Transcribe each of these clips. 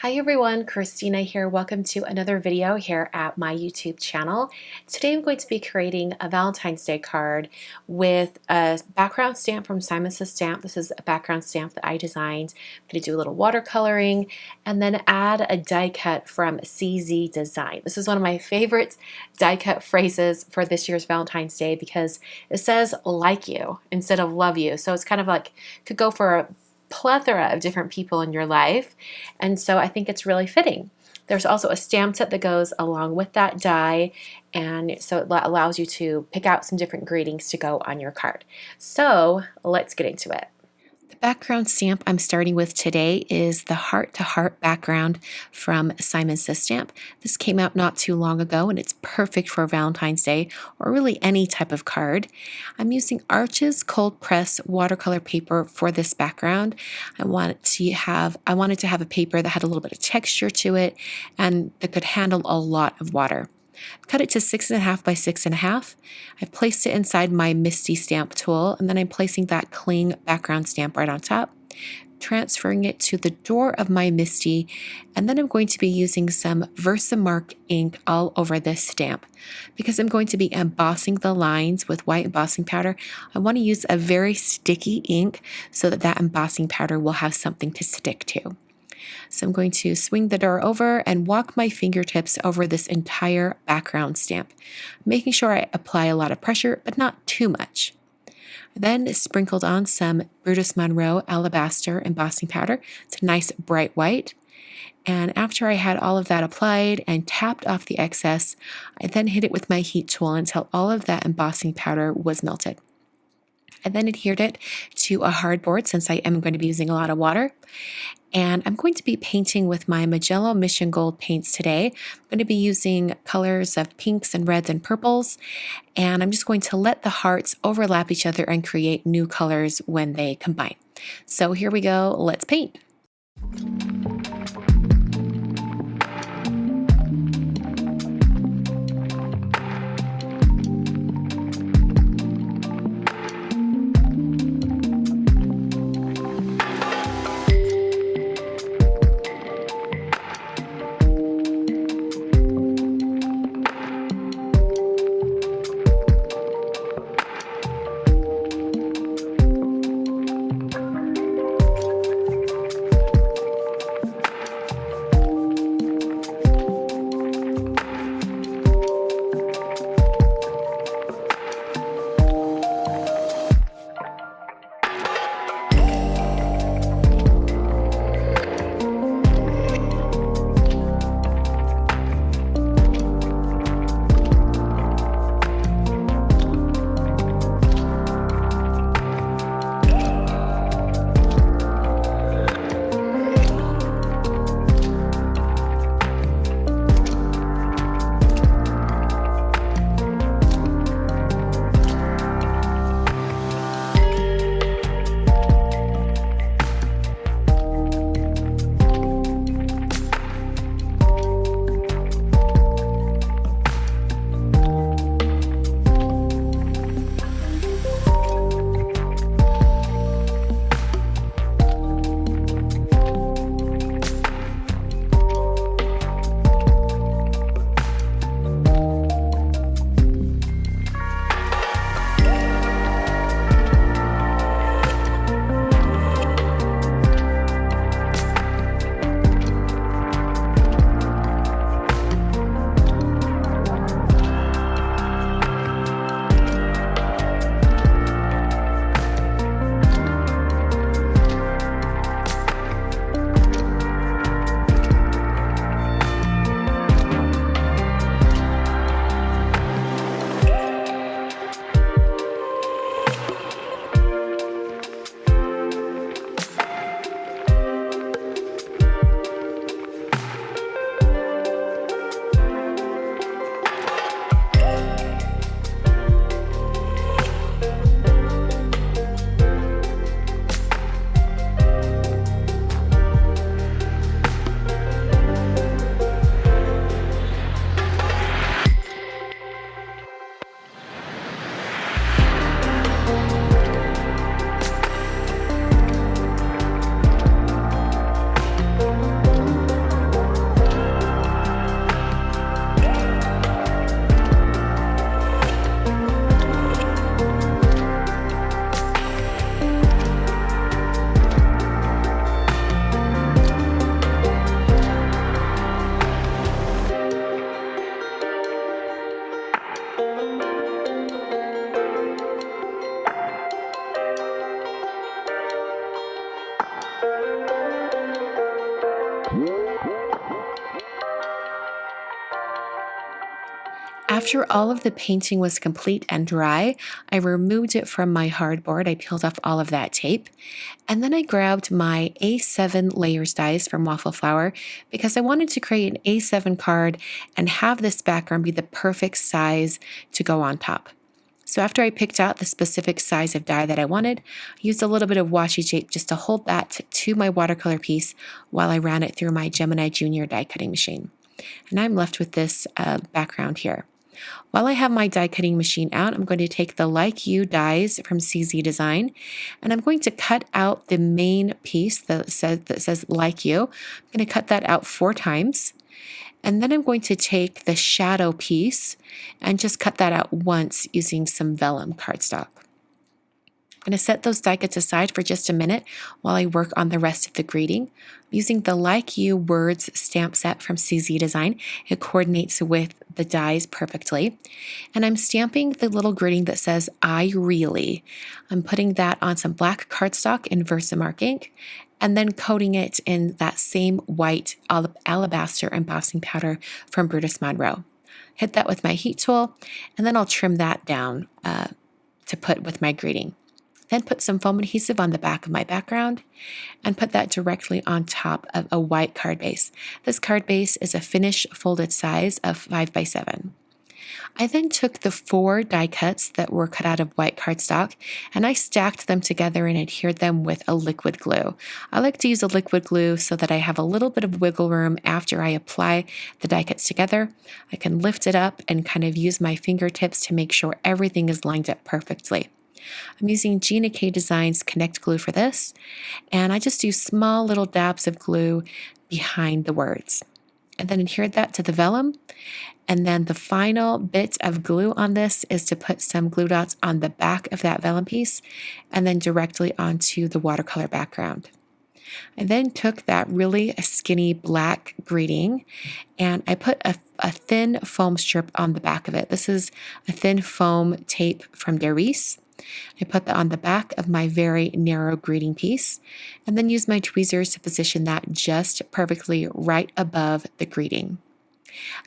Hi everyone, Christina here. Welcome to another video here at my YouTube channel. Today I'm going to be creating a Valentine's Day card with a background stamp from Simon Says Stamp. This is a background stamp that I designed. I'm going to do a little watercoloring and then add a die cut from CZ Design. This is one of my favorite die cut phrases for this year's Valentine's Day because it says like you instead of love you. So it's kind of like, could go for a plethora of different people in your life, and so I think it's really fitting. There's also a stamp set that goes along with that die, and so it allows you to pick out some different greetings to go on your card. So let's get into it. The background stamp I'm starting with today is the Heart to Heart background from Simon Says Stamp. This came out not too long ago and it's perfect for Valentine's Day or really any type of card. I'm using Arches cold press watercolor paper for this background. I wanted to have a paper that had a little bit of texture to it and that could handle a lot of water. Cut it to 6.5 by 6.5. I've placed it inside my Misty stamp tool, and then I'm placing that cling background stamp right on top, transferring it to the door of my Misty, and then I'm going to be using some Versamark ink all over this stamp. Because I'm going to be embossing the lines with white embossing powder, I want to use a very sticky ink so that embossing powder will have something to stick to. So I'm going to swing the door over and walk my fingertips over this entire background stamp, making sure I apply a lot of pressure, but not too much. I then sprinkled on some Brutus Monroe Alabaster embossing powder. It's a nice bright white. And after I had all of that applied and tapped off the excess, I then hit it with my heat tool until all of that embossing powder was melted. I then adhered it to a hardboard since I am going to be using a lot of water. And I'm going to be painting with my Magello Mission Gold paints today. I'm going to be using colors of pinks and reds and purples. And I'm just going to let the hearts overlap each other and create new colors when they combine. So here we go, let's paint. After all of the painting was complete and dry, I removed it from my hardboard. I peeled off all of that tape. And then I grabbed my A7 layers dies from Waffle Flower because I wanted to create an A7 card and have this background be the perfect size to go on top. So after I picked out the specific size of die that I wanted, I used a little bit of washi tape just to hold that to my watercolor piece while I ran it through my Gemini Junior die cutting machine. And I'm left with this background here. While I have my die cutting machine out, I'm going to take the Like You dies from CZ Design, and I'm going to cut out the main piece that says Like You. I'm going to cut that out 4 times. And then I'm going to take the shadow piece and just cut that out once using some vellum cardstock. I'm going to set those die cuts aside for just a minute while I work on the rest of the greeting. I'm using the Like You Words stamp set from CZ Design. It coordinates with the dies perfectly. And I'm stamping the little greeting that says, I really. I'm putting that on some black cardstock in Versamark ink, and then coating it in that same white alabaster embossing powder from Brutus Monroe. Hit that with my heat tool, and then I'll trim that down to put with my greeting. Then put some foam adhesive on the back of my background and put that directly on top of a white card base. This card base is a finished folded size of 5x7. I then took the 4 die cuts that were cut out of white cardstock and I stacked them together and adhered them with a liquid glue. I like to use a liquid glue so that I have a little bit of wiggle room after I apply the die cuts together. I can lift it up and kind of use my fingertips to make sure everything is lined up perfectly. I'm using Gina K Designs Connect Glue for this, and I just do small little dabs of glue behind the words. And then adhere that to the vellum. And then the final bit of glue on this is to put some glue dots on the back of that vellum piece and then directly onto the watercolor background. I then took that really skinny black greeting and I put a thin foam strip on the back of it. This is a thin foam tape from Darice. I put that on the back of my very narrow greeting piece and then use my tweezers to position that just perfectly right above the greeting.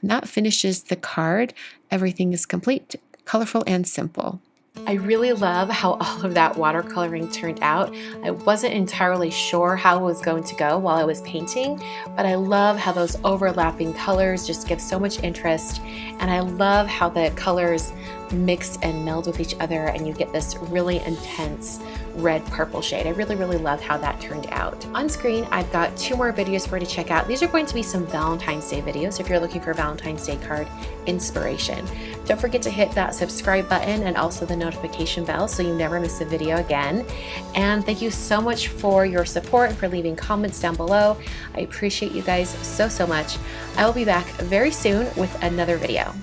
And that finishes the card. Everything is complete, colorful, and simple. I really love how all of that watercoloring turned out. I wasn't entirely sure how it was going to go while I was painting, but I love how those overlapping colors just give so much interest, and I love how the colors mix and meld with each other and you get this really intense red purple shade. I really love how that turned out. On screen, I've got 2 more videos for you to check out. These are going to be some Valentine's Day videos if you're looking for Valentine's Day card inspiration. Don't forget to hit that subscribe button and also the notification bell so you never miss a video again. And thank you so much for your support and for leaving comments down below. I appreciate you guys so much. I will be back very soon with another video.